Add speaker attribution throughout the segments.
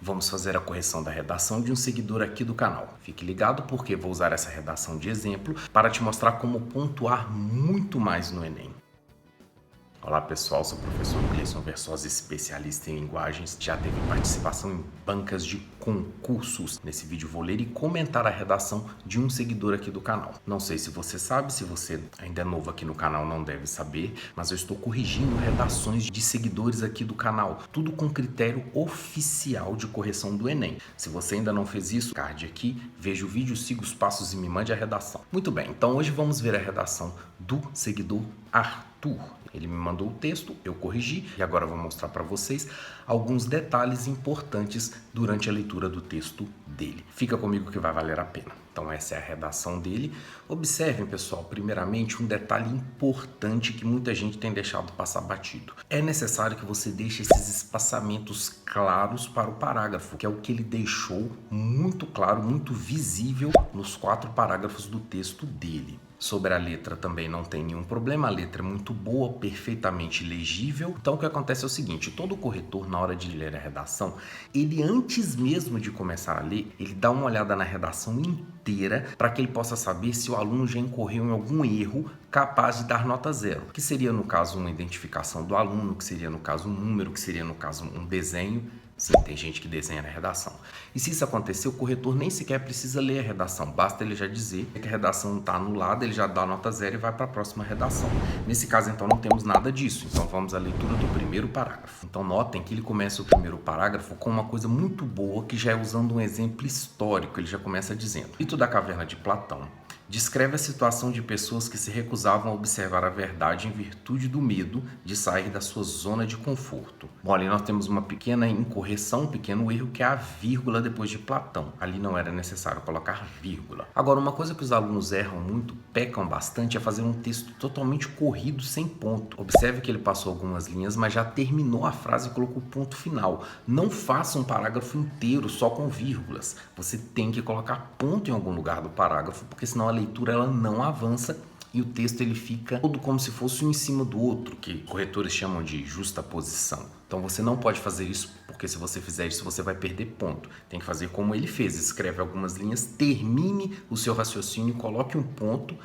Speaker 1: Vamos fazer a correção da redação de um seguidor aqui do canal. Fique ligado porque vou usar essa redação de exemplo para te mostrar como pontuar muito mais no Enem. Olá pessoal, sou o professor Gleison Versosa, especialista em linguagens, já teve participação em bancas de concursos. Nesse vídeo vou ler e comentar a redação de um seguidor aqui do canal. Não sei se você sabe, se você ainda é novo aqui no canal não deve saber, mas eu estou corrigindo redações de seguidores aqui do canal, tudo com critério oficial de correção do Enem. Se você ainda não fez isso, card aqui, veja o vídeo, siga os passos e me mande a redação. Muito bem, então hoje vamos ver a redação do seguidor Arthur. Ele me mandou o texto, eu corrigi e agora eu vou mostrar para vocês alguns detalhes importantes durante a leitura do texto dele. Fica comigo que vai valer a pena. Então essa é a redação dele. Observem, pessoal, primeiramente um detalhe importante que muita gente tem deixado passar batido. É necessário que você deixe esses espaçamentos claros para o parágrafo, que é o que ele deixou muito claro, muito visível nos 4 parágrafos do texto dele. Sobre a letra também não tem nenhum problema, a letra é muito boa, perfeitamente legível. Então o que acontece é o seguinte, todo corretor na hora de ler a redação, ele antes mesmo de começar a ler, ele dá uma olhada na redação inteira para que ele possa saber se o aluno já incorreu em algum erro capaz de dar nota 0, que seria no caso uma identificação do aluno, que seria no caso um número, que seria no caso um desenho. Sim, tem gente que desenha na redação. E se isso acontecer, o corretor nem sequer precisa ler a redação. Basta ele já dizer que a redação está anulada, ele já dá a nota 0 e vai para a próxima redação. Nesse caso, então, não temos nada disso. Então, vamos à leitura do primeiro parágrafo. Então, notem que ele começa o primeiro parágrafo com uma coisa muito boa, que já é usando um exemplo histórico. Ele já começa dizendo: o mito da caverna de Platão descreve a situação de pessoas que se recusavam a observar a verdade em virtude do medo de sair da sua zona de conforto. Bom, ali nós temos uma pequena incorreção, um pequeno erro, que é a vírgula depois de Platão. Ali não era necessário colocar vírgula. Agora, uma coisa que os alunos erram muito, pecam bastante, é fazer um texto totalmente corrido, sem ponto. Observe que ele passou algumas linhas, mas já terminou a frase e colocou o ponto final. Não faça um parágrafo inteiro só com vírgulas. Você tem que colocar ponto em algum lugar do parágrafo, porque senão a leitura ela não avança e o texto ele fica todo como se fosse um em cima do outro, que corretores chamam de justaposição. Então você não pode fazer isso, porque se você fizer isso você vai perder ponto. Tem que fazer como ele fez, escreve algumas linhas, termine o seu raciocínio, coloque um ponto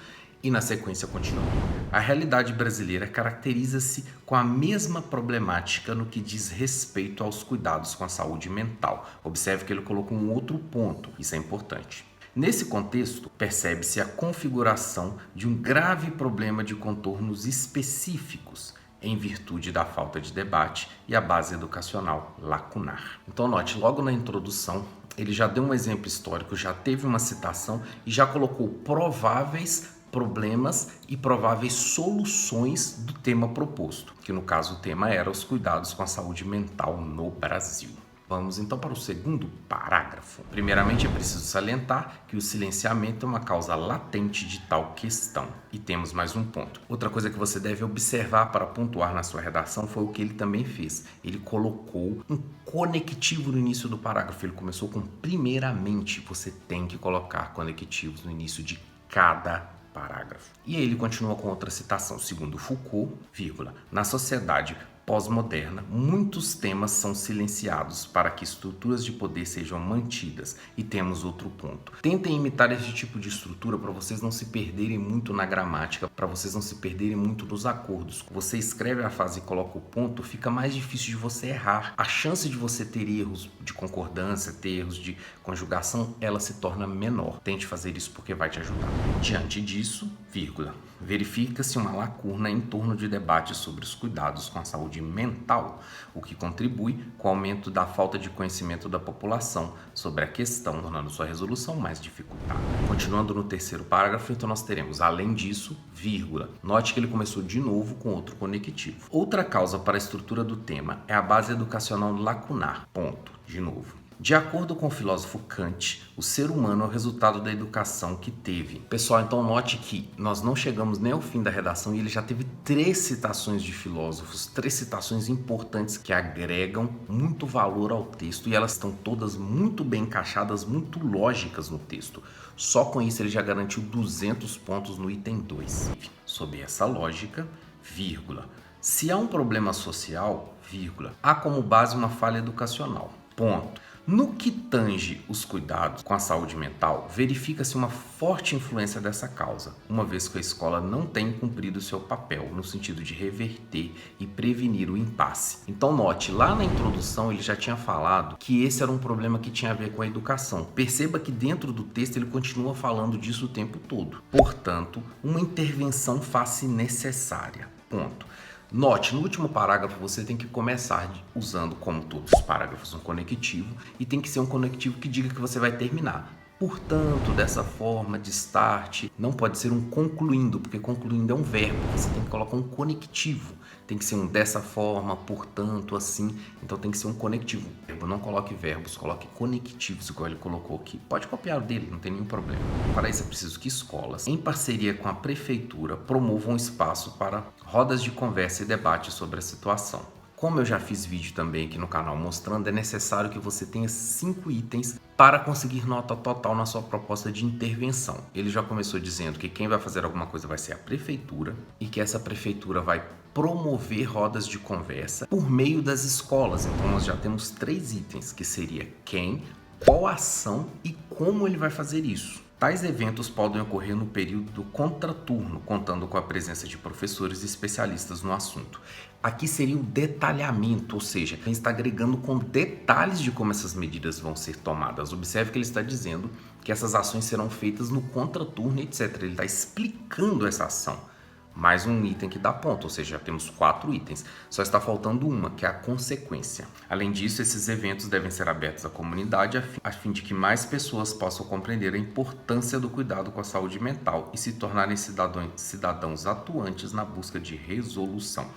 Speaker 1: e na sequência continua. A realidade brasileira caracteriza-se com a mesma problemática no que diz respeito aos cuidados com a saúde mental. Observe que ele colocou um outro ponto, isso é importante. Nesse contexto, percebe-se a configuração de um grave problema de contornos específicos, em virtude da falta de debate e a base educacional lacunar. Então note, logo na introdução, ele já deu um exemplo histórico, já teve uma citação e já colocou prováveis problemas e prováveis soluções do tema proposto, que no caso o tema era os cuidados com a saúde mental no Brasil. Vamos então para o segundo parágrafo. Primeiramente é preciso salientar que o silenciamento é uma causa latente de tal questão. E temos mais um ponto. Outra coisa que você deve observar para pontuar na sua redação foi o que ele também fez. Ele colocou um conectivo no início do parágrafo. Ele começou com primeiramente. Você tem que colocar conectivos no início de cada parágrafo. E aí ele continua com outra citação. Segundo Foucault, vírgula, na sociedade pós-moderna, muitos temas são silenciados para que estruturas de poder sejam mantidas. E temos outro ponto. Tentem imitar esse tipo de estrutura para vocês não se perderem muito na gramática, para vocês não se perderem muito nos acordos. Você escreve a frase e coloca o ponto, fica mais difícil de você errar. A chance de você ter erros de concordância, ter erros de conjugação, ela se torna menor. Tente fazer isso porque vai te ajudar. Diante disso, vírgula, verifica-se uma lacuna em torno de debates sobre os cuidados com a saúde mental, o que contribui com o aumento da falta de conhecimento da população sobre a questão, tornando sua resolução mais dificultada. Continuando no terceiro parágrafo, então nós teremos, além disso, vírgula. Note que ele começou de novo com outro conectivo. Outra causa para a estrutura do tema é a base educacional lacunar. Ponto. De novo. De acordo com o filósofo Kant, o ser humano é o resultado da educação que teve. Pessoal, então note que nós não chegamos nem ao fim da redação e ele já teve 3 citações de filósofos, 3 citações importantes que agregam muito valor ao texto e elas estão todas muito bem encaixadas, muito lógicas no texto. Só com isso ele já garantiu 200 pontos no item 2. Sob essa lógica, vírgula, se há um problema social, vírgula, há como base uma falha educacional. Ponto. No que tange os cuidados com a saúde mental, verifica-se uma forte influência dessa causa, uma vez que a escola não tem cumprido seu papel no sentido de reverter e prevenir o impasse. Então note, lá na introdução ele já tinha falado que esse era um problema que tinha a ver com a educação. Perceba que dentro do texto ele continua falando disso o tempo todo. Portanto, uma intervenção faz-se necessária. Ponto. Note, no último parágrafo você tem que começar usando, como todos os parágrafos, um conectivo e tem que ser um conectivo que diga que você vai terminar. Portanto, dessa forma de start, não pode ser um concluindo, porque concluindo é um verbo, você tem que colocar um conectivo. Tem que ser um dessa forma, portanto, assim, então tem que ser um conectivo. Não coloque verbos, coloque conectivos, igual ele colocou aqui. Pode copiar o dele, não tem nenhum problema. Para isso é preciso que escolas, em parceria com a prefeitura, promovam espaço para rodas de conversa e debate sobre a situação. Como eu já fiz vídeo também aqui no canal mostrando, é necessário que você tenha 5 itens para conseguir nota total na sua proposta de intervenção. Ele já começou dizendo que quem vai fazer alguma coisa vai ser a prefeitura e que essa prefeitura vai promover rodas de conversa por meio das escolas. Então nós já temos 3 itens, que seria quem, qual a ação e como ele vai fazer isso. Tais eventos podem ocorrer no período do contraturno, contando com a presença de professores e especialistas no assunto. Aqui seria o detalhamento, ou seja, ele está agregando com detalhes de como essas medidas vão ser tomadas. Observe que ele está dizendo que essas ações serão feitas no contraturno, etc. Ele está explicando essa ação. Mais um item que dá ponto, ou seja, já temos 4 itens. Só está faltando uma, que é a consequência. Além disso, esses eventos devem ser abertos à comunidade a fim de que mais pessoas possam compreender a importância do cuidado com a saúde mental e se tornarem cidadãos atuantes na busca de resolução.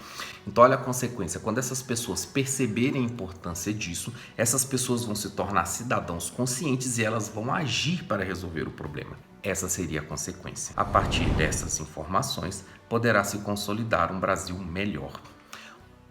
Speaker 1: Então, olha a consequência. Quando essas pessoas perceberem a importância disso, essas pessoas vão se tornar cidadãos conscientes e elas vão agir para resolver o problema. Essa seria a consequência. A partir dessas informações, poderá se consolidar um Brasil melhor.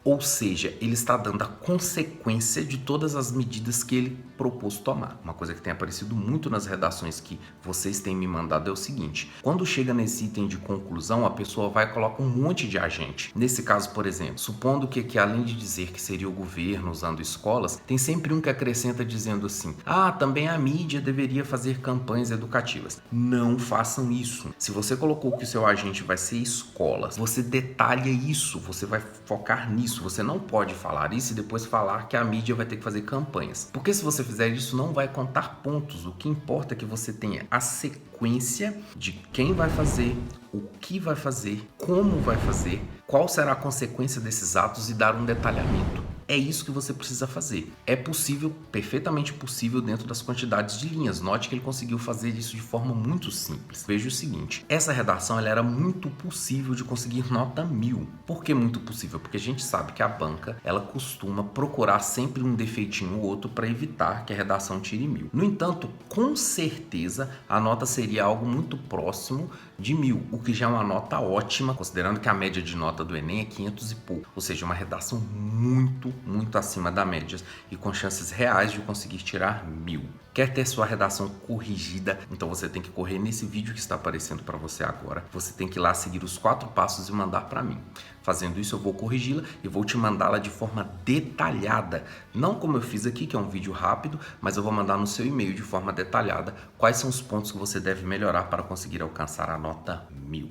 Speaker 1: Ou seja, ele está dando a consequência de todas as medidas que ele propôs tomar. Uma coisa que tem aparecido muito nas redações que vocês têm me mandado é o seguinte: quando chega nesse item de conclusão, a pessoa vai e coloca um monte de agente. Nesse caso, por exemplo, supondo que além de dizer que seria o governo usando escolas, tem sempre um que acrescenta dizendo assim: também a mídia deveria fazer campanhas educativas. Não façam isso. Se você colocou que o seu agente vai ser escolas, você detalha isso, você vai focar nisso. Você não pode falar isso e depois falar que a mídia vai ter que fazer campanhas. Porque se você fizer isso, não vai contar pontos. O que importa é que você tenha a sequência de quem vai fazer, o que vai fazer, como vai fazer, qual será a consequência desses atos e dar um detalhamento. É isso que você precisa fazer. É possível, perfeitamente possível dentro das quantidades de linhas. Note que ele conseguiu fazer isso de forma muito simples. Veja o seguinte, essa redação ela era muito possível de conseguir nota 1000. Por que muito possível? Porque a gente sabe que a banca ela costuma procurar sempre um defeitinho ou outro para evitar que a redação tire 1000. No entanto, com certeza a nota seria algo muito próximo de 1000, o que já é uma nota ótima, considerando que a média de nota do Enem é 500 e pouco. Ou seja, uma redação muito acima da média e com chances reais de conseguir tirar 1000. Quer ter sua redação corrigida? Então você tem que correr nesse vídeo que está aparecendo para você agora. Você tem que ir lá seguir os 4 passos e mandar para mim. Fazendo isso, eu vou corrigi-la e vou te mandá-la de forma detalhada. Não como eu fiz aqui, que é um vídeo rápido, mas eu vou mandar no seu e-mail de forma detalhada quais são os pontos que você deve melhorar para conseguir alcançar a nota 1000.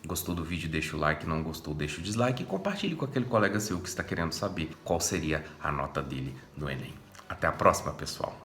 Speaker 1: Gostou do vídeo? Deixa o like, não gostou, deixa o dislike e compartilhe com aquele colega seu que está querendo saber qual seria a nota dele no Enem. Até a próxima, pessoal!